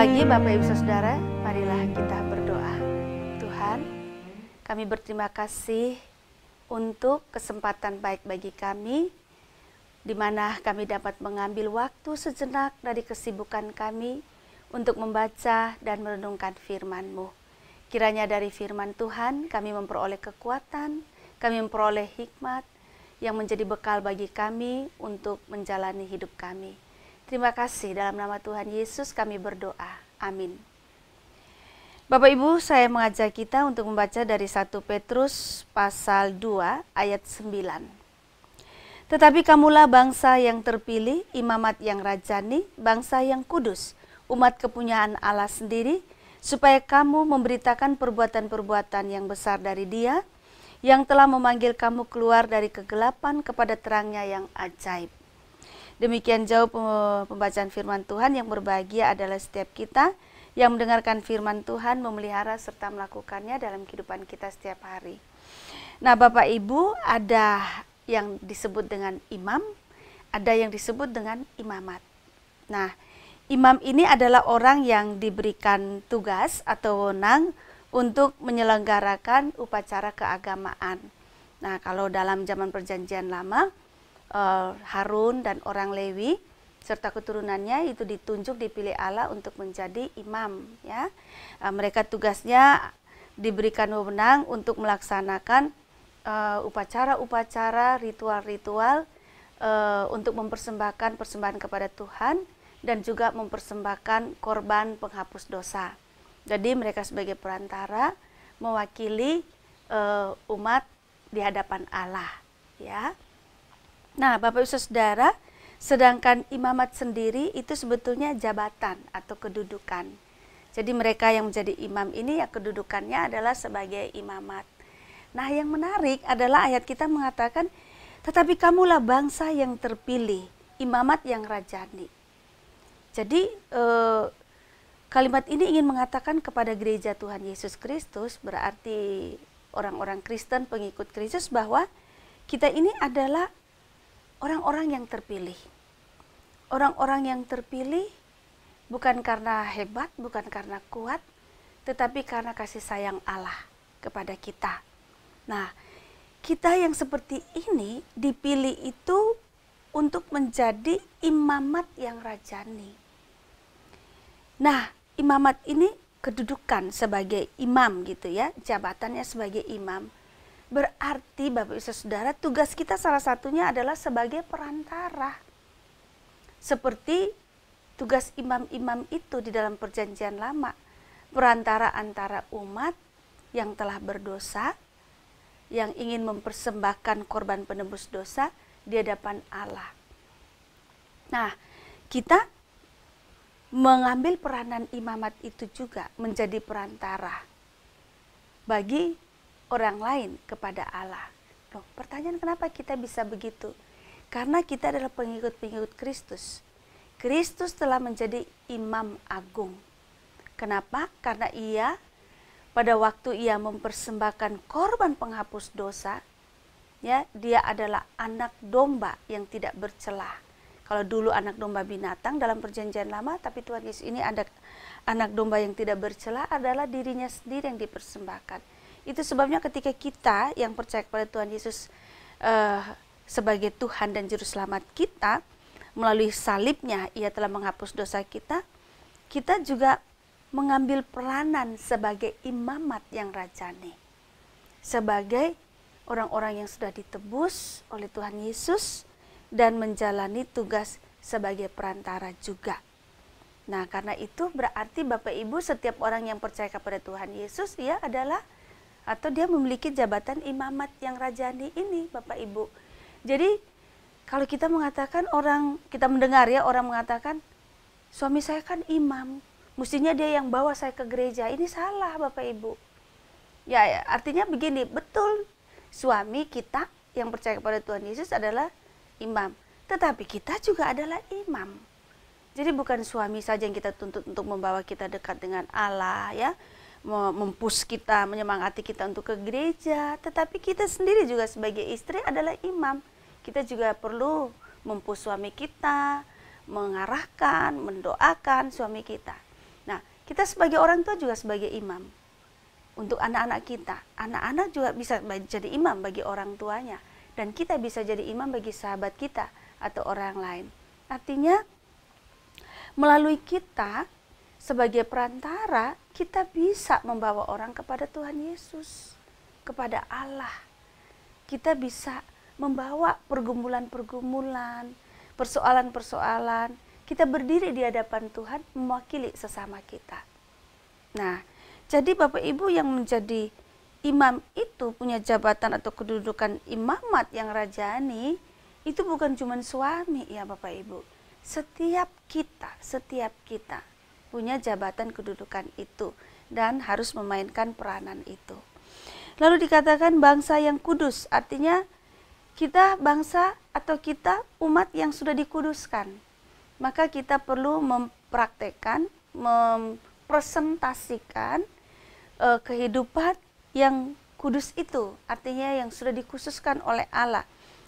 pagi Bapak Ibu Saudara, marilah kita berdoa. Tuhan, kami berterima kasih untuk kesempatan baik bagi kami, di mana kami dapat mengambil waktu sejenak dari kesibukan kami untuk membaca dan merenungkan firman-Mu. Kiranya dari firman Tuhan kami memperoleh kekuatan, kami memperoleh hikmat yang menjadi bekal bagi kami untuk menjalani hidup kami. Terima kasih, dalam nama Tuhan Yesus kami berdoa. Amin. Bapak Ibu, saya mengajak kita untuk membaca dari 1 Petrus pasal 2 ayat 9. Tetapi kamulah bangsa yang terpilih, imamat yang rajani, bangsa yang kudus, umat kepunyaan Allah sendiri, supaya kamu memberitakan perbuatan-perbuatan yang besar dari Dia, yang telah memanggil kamu keluar dari kegelapan kepada terangnya yang ajaib. Demikian jauh pembacaan firman Tuhan. Yang berbahagia adalah setiap kita yang mendengarkan firman Tuhan, memelihara serta melakukannya dalam kehidupan kita setiap hari. Nah Bapak Ibu, ada yang disebut dengan imam, ada yang disebut dengan imamat. Nah, imam ini adalah orang yang diberikan tugas atau wewenang untuk menyelenggarakan upacara keagamaan. Nah, kalau dalam zaman Perjanjian Lama, Harun dan orang Lewi serta keturunannya itu ditunjuk, dipilih Allah untuk menjadi imam, ya. Mereka tugasnya diberikan wewenang untuk melaksanakan upacara-upacara, ritual-ritual untuk mempersembahkan persembahan kepada Tuhan dan juga mempersembahkan korban penghapus dosa. Jadi mereka sebagai perantara mewakili umat di hadapan Allah, ya. Nah, Bapak Ibu Saudara, sedangkan imamat sendiri itu sebetulnya jabatan atau kedudukan. Jadi mereka yang menjadi imam ini ya kedudukannya adalah sebagai imamat. Nah, yang menarik adalah ayat kita mengatakan, tetapi kamulah bangsa yang terpilih, imamat yang rajani. Jadi kalimat ini ingin mengatakan kepada gereja Tuhan Yesus Kristus, berarti orang-orang Kristen pengikut Kristus, bahwa kita ini adalah orang-orang yang terpilih. Orang-orang yang terpilih bukan karena hebat, bukan karena kuat, tetapi karena kasih sayang Allah kepada kita. Nah, kita yang seperti ini dipilih itu untuk menjadi imamat yang rajani. Nah, imamat ini kedudukan sebagai imam gitu ya, jabatannya sebagai imam. Berarti Bapak Ibu Saudara, tugas kita salah satunya adalah sebagai perantara. Seperti tugas imam-imam itu di dalam Perjanjian Lama, perantara antara umat yang telah berdosa, yang ingin mempersembahkan korban penebus dosa di hadapan Allah. Nah, kita mengambil peranan imamat itu juga menjadi perantara bagi orang lain kepada Allah. Loh, pertanyaan kenapa kita bisa begitu? Karena kita adalah pengikut-pengikut Kristus. Kristus telah menjadi imam agung. Kenapa? Karena ia pada waktu ia mempersembahkan korban penghapus dosa, ya, dia adalah anak domba yang tidak bercelah. Kalau dulu anak domba binatang dalam Perjanjian Lama, tapi Tuhan Yesus ini ada anak domba yang tidak bercelah, adalah dirinya sendiri yang dipersembahkan. Itu sebabnya ketika kita yang percaya kepada Tuhan Yesus sebagai Tuhan dan Juru Selamat kita, melalui salibnya ia telah menghapus dosa kita, kita juga mengambil peranan sebagai imamat yang rajani. Sebagai orang-orang yang sudah ditebus oleh Tuhan Yesus dan menjalani tugas sebagai perantara juga. Nah, karena itu berarti Bapak Ibu, setiap orang yang percaya kepada Tuhan Yesus, ia adalah atau dia memiliki jabatan imamat yang rajani ini, Bapak Ibu. Jadi kalau kita mengatakan kita mendengar ya orang mengatakan, suami saya kan imam, mestinya dia yang bawa saya ke gereja. Ini salah Bapak Ibu. Ya, artinya begini, betul suami kita yang percaya kepada Tuhan Yesus adalah imam, tetapi kita juga adalah imam. Jadi bukan suami saja yang kita tuntut untuk membawa kita dekat dengan Allah, ya, mempush kita, menyemangati kita untuk ke gereja, tetapi kita sendiri juga sebagai istri adalah imam. Kita juga perlu mempush suami kita, mengarahkan, mendoakan suami kita. Nah, Kita sebagai orang tua juga sebagai imam untuk anak-anak kita. Anak-anak juga bisa jadi imam bagi orang tuanya, dan kita bisa jadi imam bagi sahabat kita atau orang lain. Artinya melalui kita sebagai perantara, kita bisa membawa orang kepada Tuhan Yesus, kepada Allah. Kita bisa membawa pergumulan-pergumulan, persoalan-persoalan. Kita berdiri di hadapan Tuhan mewakili sesama kita. Nah, jadi Bapak Ibu yang menjadi imam itu punya jabatan atau kedudukan imamat yang rajani, itu bukan cuma suami ya Bapak Ibu. Setiap kita punya jabatan kedudukan itu dan harus memainkan peranan itu. Lalu dikatakan bangsa yang kudus, artinya kita bangsa atau kita umat yang sudah dikuduskan. Maka kita perlu mempraktekkan, mempresentasikan kehidupan yang kudus itu, artinya yang sudah dikhususkan oleh Allah.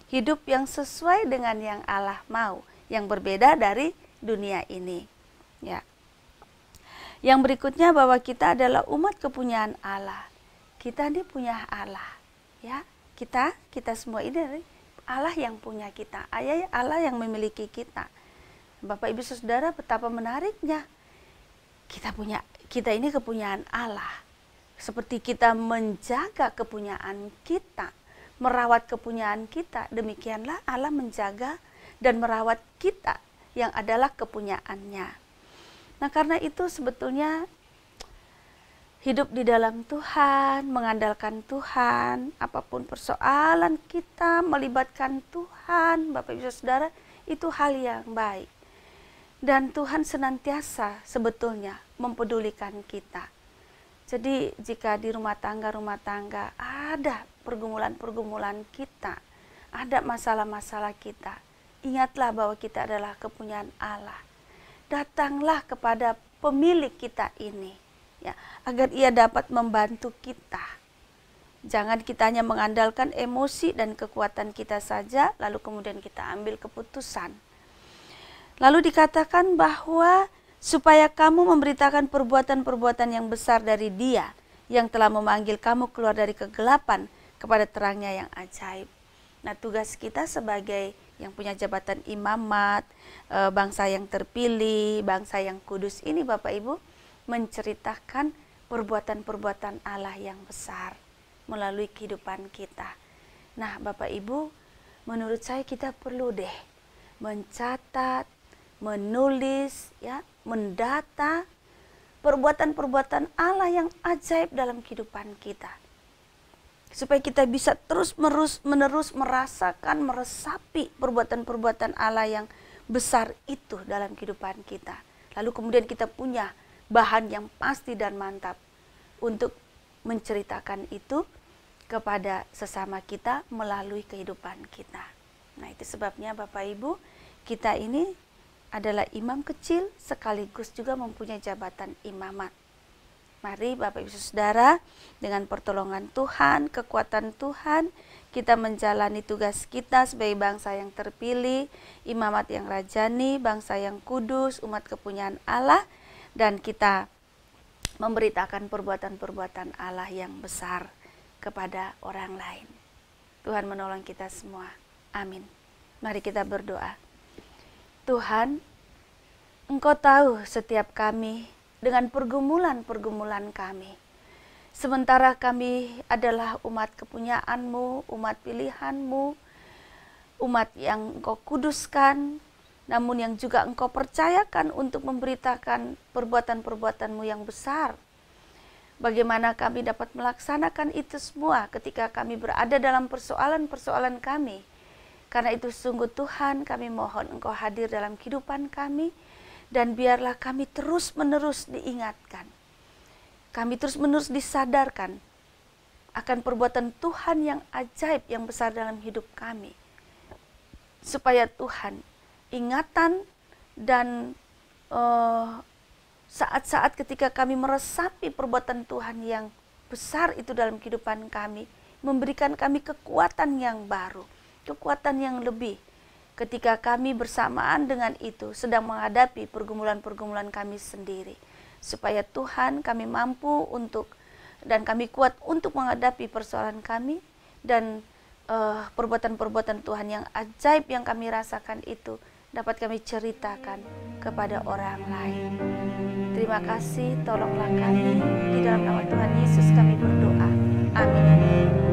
Hidup yang sesuai dengan yang Allah mau, yang berbeda dari dunia ini. Ya. Yang berikutnya bahwa kita adalah umat kepunyaan Allah. Kita ini punya Allah, ya. Kita semua ini dari Allah yang punya kita. Allah yang memiliki kita. Bapak Ibu Saudara, betapa menariknya. Kita ini kepunyaan Allah. Seperti kita menjaga kepunyaan kita, merawat kepunyaan kita, demikianlah Allah menjaga dan merawat kita yang adalah kepunyaannya. Nah, karena itu sebetulnya hidup di dalam Tuhan, mengandalkan Tuhan, apapun persoalan kita melibatkan Tuhan, Bapak Ibu Saudara, itu hal yang baik. Dan Tuhan senantiasa sebetulnya mempedulikan kita. Jadi jika di rumah tangga ada pergumulan-pergumulan kita, ada masalah-masalah kita, ingatlah bahwa kita adalah kepunyaan Allah. Datanglah kepada pemilik kita ini, ya, agar ia dapat membantu kita. Jangan kita hanya mengandalkan emosi dan kekuatan kita saja, lalu kemudian kita ambil keputusan. Lalu dikatakan bahwa supaya kamu memberitakan perbuatan-perbuatan yang besar dari Dia yang telah memanggil kamu keluar dari kegelapan kepada terangnya yang ajaib. Nah, tugas kita sebagai yang punya jabatan imamat, bangsa yang terpilih, bangsa yang kudus ini Bapak Ibu, menceritakan perbuatan-perbuatan Allah yang besar melalui kehidupan kita. Nah, Bapak Ibu, menurut saya kita perlu deh mencatat, menulis, ya, mendata perbuatan-perbuatan Allah yang ajaib dalam kehidupan kita. Supaya kita bisa terus-menerus merasakan, meresapi perbuatan-perbuatan Allah yang besar itu dalam kehidupan kita. Lalu kemudian kita punya bahan yang pasti dan mantap untuk menceritakan itu kepada sesama kita melalui kehidupan kita. Nah, itu sebabnya Bapak Ibu, kita ini adalah imam kecil sekaligus juga mempunyai jabatan imamat. Mari Bapak Ibu Saudara, dengan pertolongan Tuhan, kekuatan Tuhan, kita menjalani tugas kita sebagai bangsa yang terpilih, imamat yang rajani, bangsa yang kudus, umat kepunyaan Allah, dan kita memberitakan perbuatan-perbuatan Allah yang besar kepada orang lain. Tuhan menolong kita semua. Amin. Mari kita berdoa. Tuhan, Engkau tahu setiap kami dengan pergumulan-pergumulan kami. Sementara kami adalah umat kepunyaan-Mu, umat pilihan-Mu, umat yang Engkau kuduskan, namun yang juga Engkau percayakan untuk memberitakan perbuatan-perbuatan-Mu yang besar. Bagaimana kami dapat melaksanakan itu semua ketika kami berada dalam persoalan-persoalan kami. Karena itu sungguh Tuhan, kami mohon Engkau hadir dalam kehidupan kami, dan biarlah kami terus-menerus diingatkan. Kami terus-menerus disadarkan akan perbuatan Tuhan yang ajaib, yang besar dalam hidup kami. Supaya Tuhan, ingatan dan saat-saat ketika kami meresapi perbuatan Tuhan yang besar itu dalam kehidupan kami, memberikan kami kekuatan yang baru, kekuatan yang lebih, ketika kami bersamaan dengan itu sedang menghadapi pergumulan-pergumulan kami sendiri. supaya Tuhan kami mampu untuk dan kami kuat untuk menghadapi persoalan kami, dan perbuatan-perbuatan Tuhan yang ajaib yang kami rasakan itu dapat kami ceritakan kepada orang lain. Terima kasih, tolonglah kami, di dalam nama Tuhan Yesus kami berdoa. Amin.